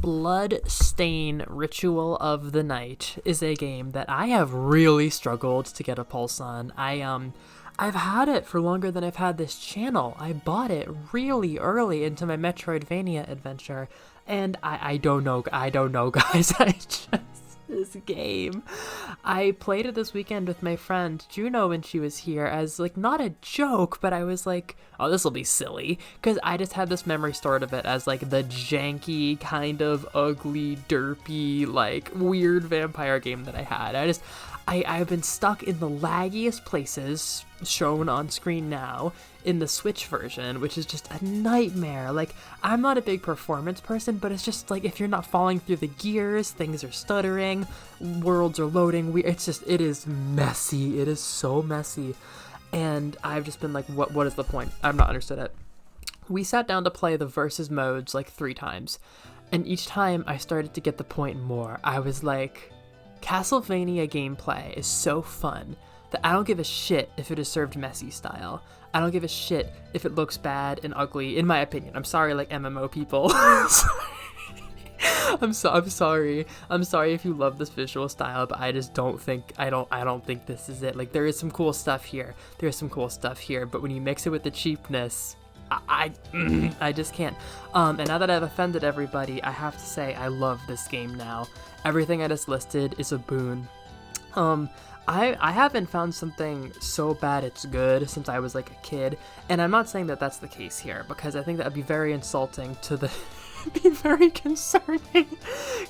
Bloodstained Ritual of the Night is a game that I have really struggled to get a pulse on. I've had it for longer than I've had this channel. I bought it really early into my Metroidvania adventure, and I don't know, guys. This game. I played it this weekend with my friend Juno when she was here as, like, not a joke, but I was like, oh, this will be silly, because I just had this memory stored of it as, like, the janky, kind of ugly, derpy, like, weird vampire game that I had. I've been stuck in the laggiest places shown on screen now in the Switch version, which is just a nightmare. Like, I'm not a big performance person, but it's just like, if you're not falling through the gears, things are stuttering, worlds are loading, it is messy. It is so messy. And I've just been like, what is the point? I've not understood it. We sat down to play the versus modes like 3 times, and each time I started to get the point more. I was like, Castlevania gameplay is so fun that I don't give a shit if it is served messy style. I don't give a shit if it looks bad and ugly, in my opinion. I'm sorry, like, MMO people. I'm sorry. I'm sorry if you love this visual style, but I just don't think, I don't think this is it. Like, there is some cool stuff here. But when you mix it with the cheapness, I just can't. And now that I've offended everybody, I have to say I love this game now. Everything I just listed is a boon. I haven't found something so bad it's good since I was like a kid, and I'm not saying that that's the case here, because I think that would be very insulting to the be very concerning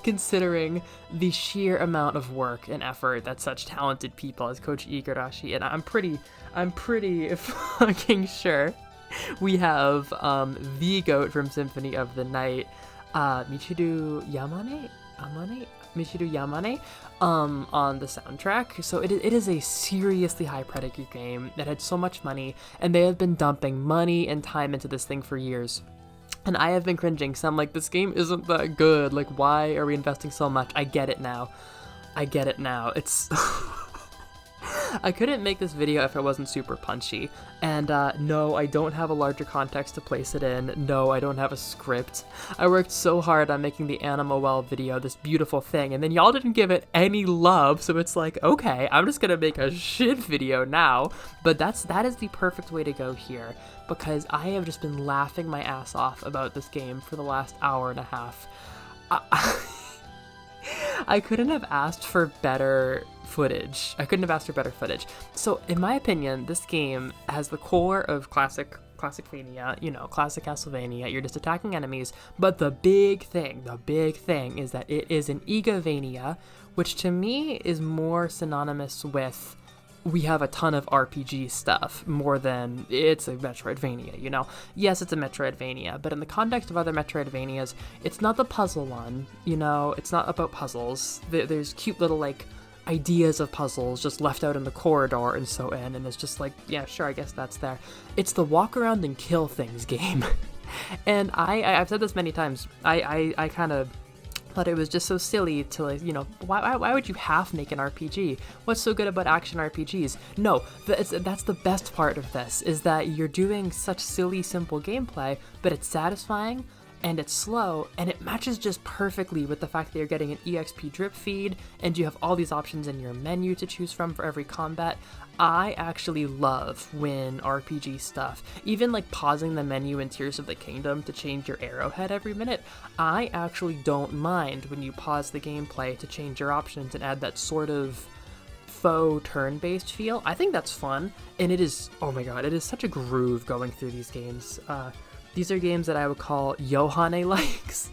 considering the sheer amount of work and effort that such talented people as Coach Igarashi, and I'm pretty fucking sure we have the GOAT from Symphony of the Night, Michiru Yamane on the soundtrack. So it is a seriously high pedigree game that had so much money, and they have been dumping money and time into this thing for years. And I have been cringing, so I'm like, this game isn't that good. Like, why are we investing so much? I get it now. It's... I couldn't make this video if I wasn't super punchy. And no, I don't have a larger context to place it in. No, I don't have a script. I worked so hard on making the Animal Well video, this beautiful thing, and then y'all didn't give it any love, so it's like, okay, I'm just gonna make a shit video now. But that is the perfect way to go here, because I have just been laughing my ass off about this game for the last hour and a half. I couldn't have asked for better footage. So in my opinion, this game has the core of classic Castlevania, classic Castlevania. You're just attacking enemies, but the big thing is that it is an Igavania, which to me is more synonymous with, we have a ton of RPG stuff more than it's a Metroidvania, Yes, it's a Metroidvania, but in the context of other Metroidvanias, it's not the puzzle one, it's not about puzzles. There's cute little, like, ideas of puzzles just left out in the corridor and so in, and it's just like, yeah, sure, I guess that's there. It's the walk around and kill things game. And I've said this many times, I kind of thought it was just so silly to, like, why would you half make an RPG? What's so good about action RPGs? No, that's the best part of this, is that you're doing such silly, simple gameplay, but it's satisfying, and it's slow, and it matches just perfectly with the fact that you're getting an EXP drip feed, and you have all these options in your menu to choose from for every combat. I actually love when RPG stuff, even like pausing the menu in Tears of the Kingdom to change your arrowhead every minute, I actually don't mind when you pause the gameplay to change your options and add that sort of faux turn-based feel. I think that's fun, and it is, oh my god, it is such a groove going through these games. These are games that I would call Yohane likes,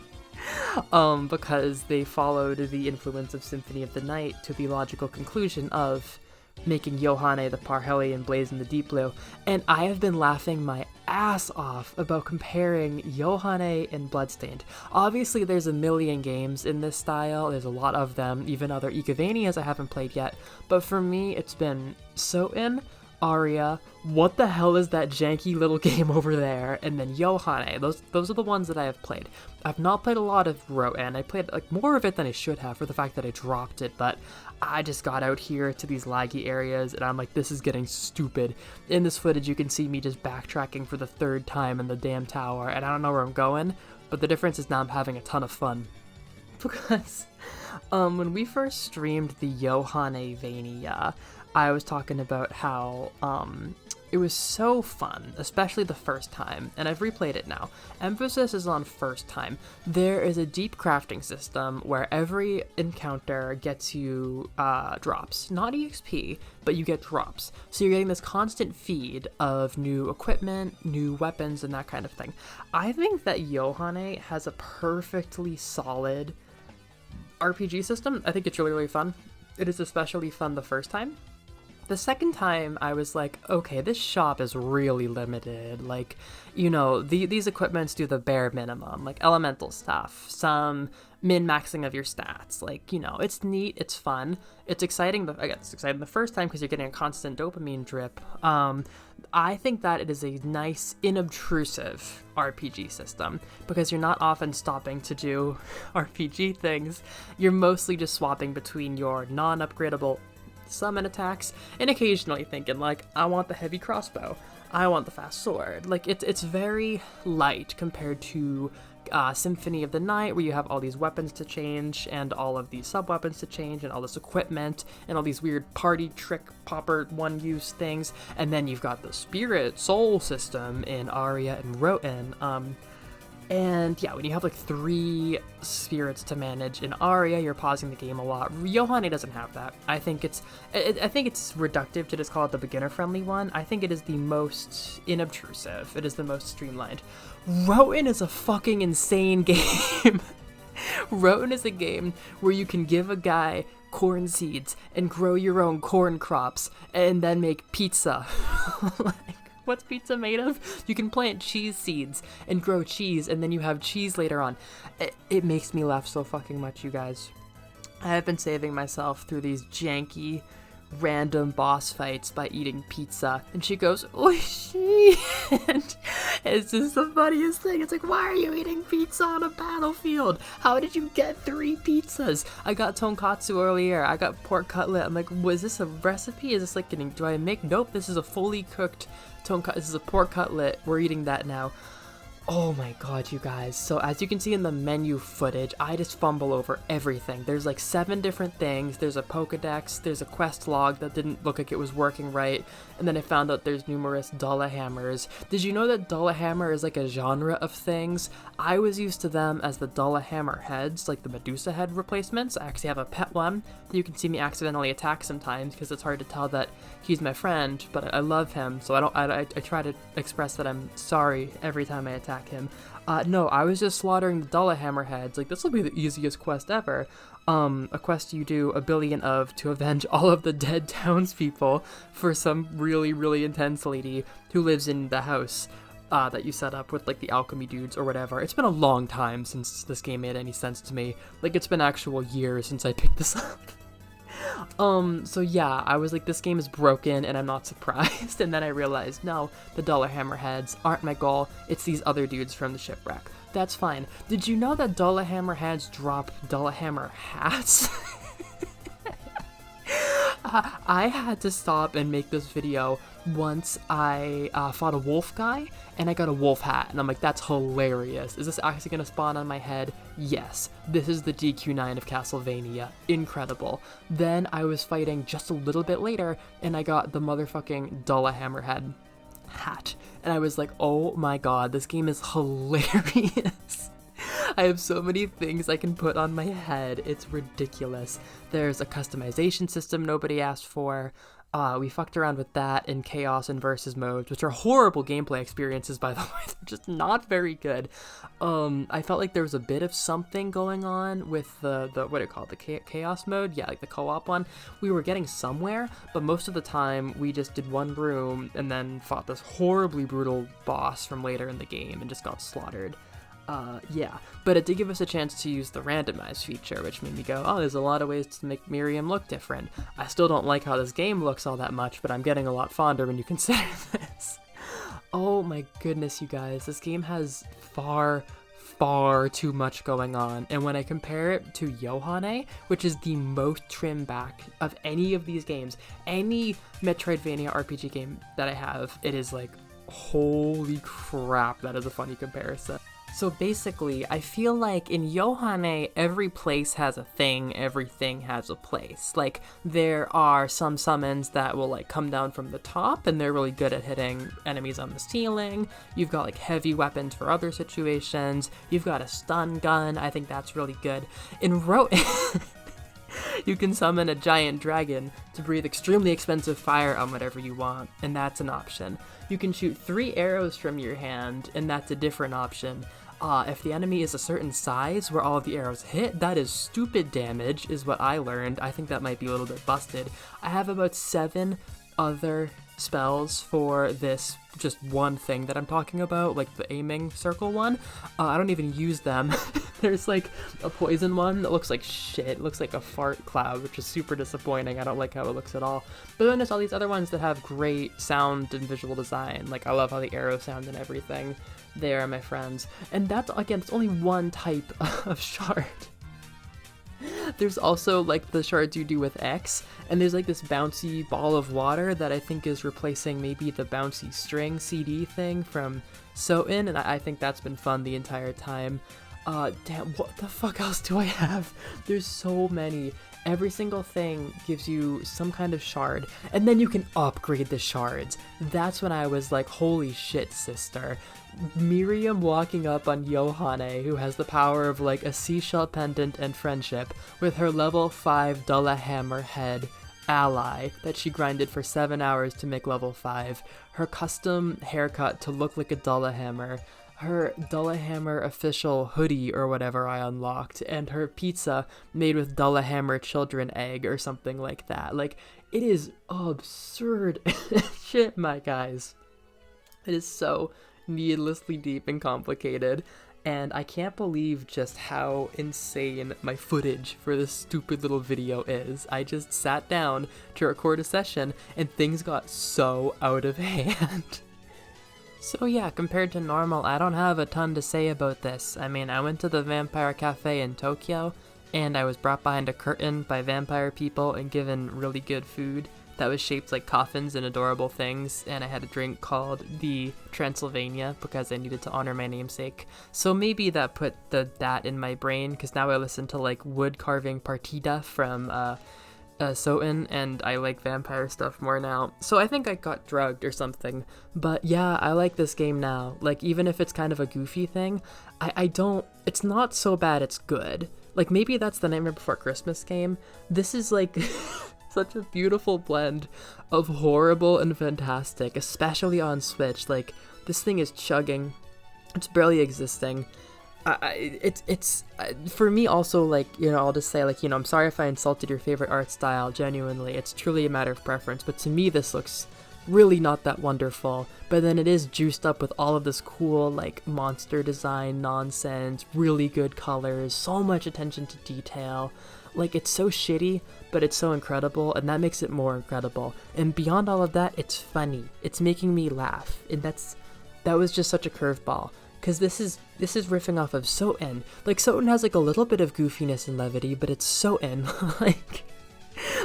because they followed the influence of Symphony of the Night to the logical conclusion of making Yohane the Parhelion blaze in the deep blue. And I have been laughing my ass off about comparing Yohane and Bloodstained. Obviously, there's a million games in this style. There's a lot of them, even other Igavanias I haven't played yet. But for me, it's been Soten, Aria, what the hell is that janky little game over there, and then Yohane. Those are the ones that I have played. I've not played a lot of Roten. I played like more of it than I should have for the fact that I dropped it, but I just got out here to these laggy areas and I'm like, this is getting stupid. In this footage you can see me just backtracking for the 3rd time in the damn tower, and I don't know where I'm going, but the difference is now I'm having a ton of fun. because when we first streamed the Yohane Vania, I was talking about how it was so fun, especially the first time, and I've replayed it now. Emphasis is on first time. There is a deep crafting system where every encounter gets you drops. Not EXP, but you get drops. So you're getting this constant feed of new equipment, new weapons, and that kind of thing. I think that Yohane has a perfectly solid RPG system. I think it's really, really fun. It is especially fun the first time. The second time, I was like, okay, this shop is really limited. Like, you know, these equipments do the bare minimum, like elemental stuff, some min-maxing of your stats. Like, you know, it's neat, it's fun, it's exciting. It's exciting the first time because you're getting a constant dopamine drip. I think that it is a nice, inobtrusive RPG system because you're not often stopping to do RPG things. You're mostly just swapping between your non-upgradable summon attacks and occasionally thinking like, I want the heavy crossbow, I want the fast sword. Like it's very light compared to Symphony of the Night, where you have all these weapons to change and all of these sub weapons to change and all this equipment and all these weird party trick popper one use things, and then you've got the spirit soul system in Aria and Roten. And yeah, when you have like 3 spirits to manage in Aria, you're pausing the game a lot. Yohane doesn't have that. I think it's reductive to just call it the beginner-friendly one. I think it is the most inobtrusive. It is the most streamlined. Roten is a fucking insane game. Roten is a game where you can give a guy corn seeds and grow your own corn crops and then make pizza. Like, what's pizza made of? You can plant cheese seeds and grow cheese, and then you have cheese later on. It makes me laugh so fucking much, you guys. I have been saving myself through these janky, random boss fights by eating pizza. And she goes, oishi! And it's just the funniest thing. It's like, why are you eating pizza on a battlefield? How did you get 3 pizzas? I got tonkatsu earlier. I got pork cutlet. I'm like, was this a recipe? Is this like getting, do I make? Nope, this is a fully cooked this is a pork cutlet. We're eating that now. Oh my god, you guys. So as you can see in the menu footage, I just fumble over everything. There's like 7 different things. There's a Pokedex, there's a quest log that didn't look like it was working right, and then I found out there's numerous Dullahammers. Did you know that Dullahammer is like a genre of things? I was used to them as the Dullahammer heads, like the Medusa head replacements. I actually have a pet one that you can see me accidentally attack sometimes because it's hard to tell that he's my friend, but I love him, so I try to express that I'm sorry every time I attack him. No, I was just slaughtering the Dullahammer heads. Like, this will be the easiest quest ever. A quest you do 1 billion of to avenge all of the dead townspeople for some really, really intense lady who lives in the house that you set up with, like, the alchemy dudes or whatever. It's been a long time since this game made any sense to me. Like, it's been actual years since I picked this up. So yeah, I was like, this game is broken, and I'm not surprised. And then I realized, no, the Dullahammer heads aren't my goal. It's these other dudes from the shipwreck. That's fine. Did you know that Dullahammer heads drop Dullahammer hats? I had to stop and make this video once I fought a wolf guy, and I got a wolf hat, and I'm like, that's hilarious. Is this actually going to spawn on my head? Yes. This is the DQ9 of Castlevania. Incredible. Then I was fighting just a little bit later, and I got the motherfucking Dullahammer head hat, and I was like, oh my god, this game is hilarious. I have so many things I can put on my head, it's ridiculous. There's a customization system nobody asked for. We fucked around with that in Chaos and Versus modes, which are horrible gameplay experiences, by the way. They're just not very good. I felt like there was a bit of something going on with the what do you call it, the Chaos mode? Yeah, like the co-op one. We were getting somewhere, but most of the time we just did one room and then fought this horribly brutal boss from later in the game and just got slaughtered. Yeah, but it did give us a chance to use the randomize feature, which made me go, oh, there's a lot of ways to make Miriam look different. I still don't like how this game looks all that much, but I'm getting a lot fonder when you consider this. Oh my goodness, you guys, this game has far too much going on, and when I compare it to Yohane, which is the most trimmed back of any of these games, any Metroidvania RPG game that I have, it is like, holy crap, that is a funny comparison. So basically, I feel like in Yohane, every place has a thing, everything has a place. Like, there are some summons that will, like, come down from the top, and they're really good at hitting enemies on the ceiling. You've got, like, heavy weapons for other situations. You've got a stun gun. I think that's really good. In you can summon a giant dragon to breathe extremely expensive fire on whatever you want, and that's an option. You can shoot 3 arrows from your hand, and that's a different option. If the enemy is a certain size where all of the arrows hit, that is stupid damage, is what I learned. I think that might be a little bit busted. I have about 7 other spells for this just one thing that I'm talking about, like the aiming circle one. I don't even use them. There's like a poison one that looks like shit. It looks like a fart cloud, which is super disappointing. I don't like how it looks at all. But then there's all these other ones that have great sound and visual design. Like, I love how the arrows sound and everything. They are my friends. And that's, again, it's only one type of shard. There's also, like, the shards you do with X, and there's, like, this bouncy ball of water that I think is replacing maybe the bouncy string CD thing from Soten, and I think that's been fun the entire time. Damn, what the fuck else do I have? There's so many. Every single thing gives you some kind of shard, and then you can upgrade the shards. That's when I was like, holy shit, sister. Miriam walking up on Yohane, who has the power of like a seashell pendant and friendship, with her level 5 Dulla Hammer head ally that she grinded for 7 hours to make level 5, her custom haircut to look like a Dulla Hammer, her Dulla Hammer official hoodie or whatever I unlocked, and her pizza made with Dulla Hammer children egg or something like that. Like, it is absurd shit, my guys. It is so needlessly deep and complicated, and I can't believe just how insane my footage for this stupid little video is. I just sat down to record a session and things got so out of hand. So yeah, compared to normal, I don't have a ton to say about this. I mean, I went to the Vampire Cafe in Tokyo, and I was brought behind a curtain by vampire people and given really good food that was shaped like coffins and adorable things, and I had a drink called the Transylvania because I needed to honor my namesake. So maybe that put that in my brain, because now I listen to like wood carving partita from Soten, and I like vampire stuff more now. So I think I got drugged or something. But yeah, I like this game now. Like, even if it's kind of a goofy thing, I don't, it's not so bad it's good. Like, maybe that's the Nightmare Before Christmas game. This is like such a beautiful blend of horrible and fantastic, especially on Switch. Like, this thing is chugging. It's barely existing. It's for me also, like, you know, I'll just say, like, you know, I'm sorry if I insulted your favorite art style, genuinely, it's truly a matter of preference, but to me this looks really not that wonderful, but then it is juiced up with all of this cool, like, monster design nonsense, really good colors, so much attention to detail. Like, it's so shitty, but it's so incredible, and that makes it more incredible. And beyond all of that, it's funny. It's making me laugh, and that was just such a curveball. Because this is riffing off of Soten. Like, Soten has like a little bit of goofiness and levity, but it's Soten.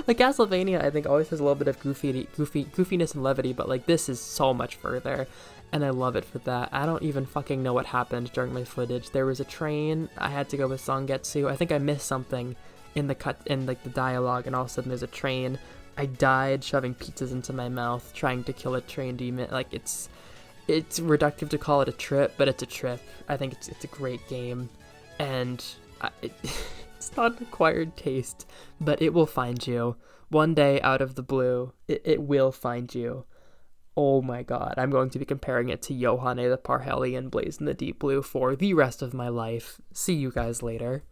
like Castlevania, I think, always has a little bit of goofiness and levity, but like this is so much further, and I love it for that. I don't even fucking know what happened during my footage. There was a train. I had to go with Songetsu. I think I missed something in the dialogue, and all of a sudden there's a train. I died shoving pizzas into my mouth, trying to kill a train demon. Like, it's reductive to call it a trip, but it's a trip. I think it's a great game, and it's not an acquired taste, but it will find you. One day, out of the blue, it will find you. Oh my god, I'm going to be comparing it to Yohane the Parhelion Blaze in the Deep Blue for the rest of my life. See you guys later.